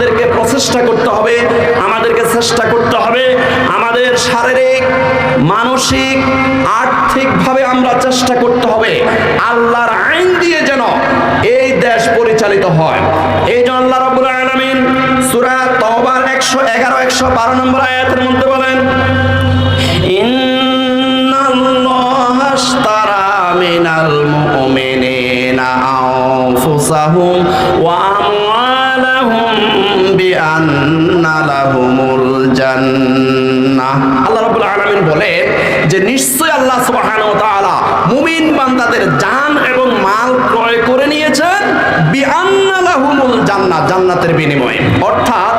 আমাদেরকে প্রচেষ্টা করতে হবে, আমাদেরকে চেষ্টা করতে হবে আমাদের শারীরিক, মানসিক, আর্থিকভাবে আমরা চেষ্টা করতে হবে আল্লাহর আইন দিয়ে যেন এই দেশ পরিচালিত হয়। এই জন্য আল্লাহ রাব্বুল আলামিন সূরা তাওবার 111 112 নম্বর আয়াতের মধ্যে বলেন, ইন্নাল্লাহা আশতারা মিনাল মুমিনিনা আনফুসাহুম ওয়া আমওয়ালাহুম বিআন্না লাহুমুল জান্নাহ। আল্লাহ রাব্বুল আলামিন বলেন যে নিশ্চয় আল্লাহ সুবহানাহু ওয়া তাআলা মুমিন বান্দাদের জান এবং মাল ক্রয় করে নিয়েছেন বিআন্না লাহুমুল জান্নাহ, জান্নাতের বিনিময়ে। অর্থাৎ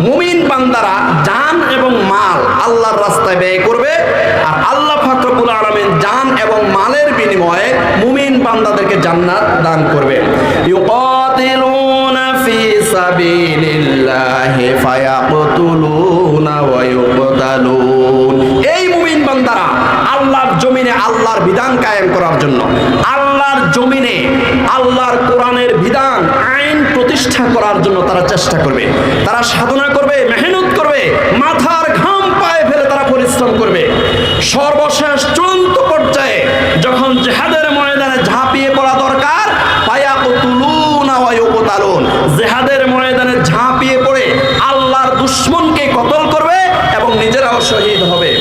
মুমিন বান্দারা জান এবং মাল আল্লাহর রাস্তায় ব্যয় করবে, আর আল্লাহ পাক রব্বুল আলামিন জান এবং মালের বিনিময়ে মুমিন বান্দাদেরকে জান্নাত দান করবে। ইউকাতিলুনা ফি সাবিলিল্লাহি ফায়াকতুলুনা ওয়া ইউকতালুন। এই মুমিন বান্দারা আল্লাহর জমিনে আল্লাহর বিধান কায়েম করার জন্য, আল্লাহর জমিনে আল্লাহর কোরআনের বিধান আইন প্রতিষ্ঠা করার জন্য তারা চেষ্টা করবে, তারা সাধনা করবে, মেহনত করবে, মাথার ঘাম পায়ে ফেলে তারা পরিশ্রম করবে। সর্বশেষ চূড়ান্ত পর্যায়ে যখন জিহাদের ময়দানে ঝাঁপিয়ে পড়া দরকার, ফায়াকতুলুনা ওয়া ইউকতালুন, জিহাদের ময়দানে ঝাঁপিয়ে পড়ে আল্লাহর দুশমনকে কতল করবে এবং নিজেরাও শহীদ হবে।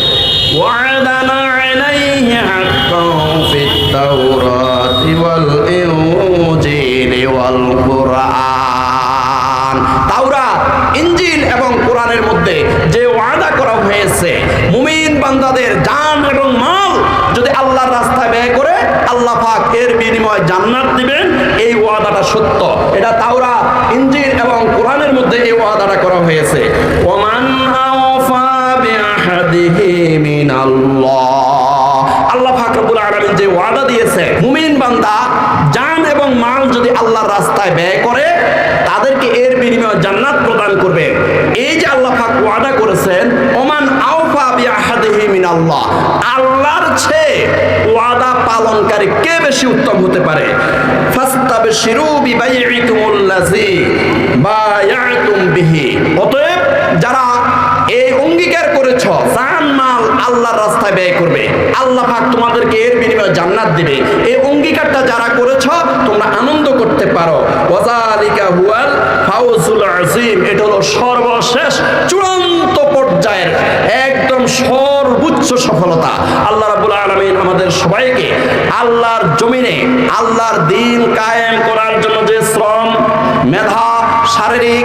ওয়া'দানা আলাইহি হাক্কান ফিত তাওরাতি ওয়াল ইনজিলি ওয়াল কুরআন। তাওরাত, ইনজিল এবং কোরআনের মধ্যে যে ওয়াদা করা হয়েছে মুমিন বান্দাদের জান এবং মাল যদি আল্লাহর রাস্তায় ব্যয় করে আল্লাহ পাক এর বিনিময়ে জান্নাত দিবেন, এই ওয়াদাটা সত্য। এটা তাওরাত, ইনজিল এবং কোরআনের মধ্যে এই ওয়াদাটা করা হয়েছে। ওমান আওফা বিআহাদিহি মিনাল্লাহ, আল্লাহ পাক রব্বুল আলামিন যে ওয়াদা দিয়েছে মুমিন বান্দা জান এবং মাল যদি আল্লাহর রাস্তায় ব্যয় করে তাদেরকে এর বিনিময়ে জান্নাত প্রদান করবে। এই যে আল্লাহ পাক ওয়াদা করেছেন, ওমান আওফা বিআহাদিহি মিনাল্লাহ, আল্লাহর চেয়ে ওয়াদা পালনকারী কে বেশি উত্তম হতে পারে? ফাস্তাবশিরু বিবাইইকুমুল্লাযী বায়াতুম বিহি। অতএব যারা এই অঙ্গীকার করেছ জান মাল আল্লাহর রাস্তায় ব্যয় করবে, আল্লাহ পাক তোমাদেরকে এর বিনিময়ে জান্নাত দিবে, এই অঙ্গীকারটা যারা করেছ তোমরা আনন্দ করতে পারো। ওয়াযালিকা হুয়াল ফাওজুল আযীম, এটা হলো সর্বশেষ চূড়ান্ত পর্যায়ের একদম সর্বোচ্চ সফলতা। আল্লাহ রাব্বুল আলামিন আমাদের সবাইকে আল্লাহর জমিনে আল্লাহর দ্বীন কায়েম করার জন্য যে শ্রম, মেধা, শারীরিক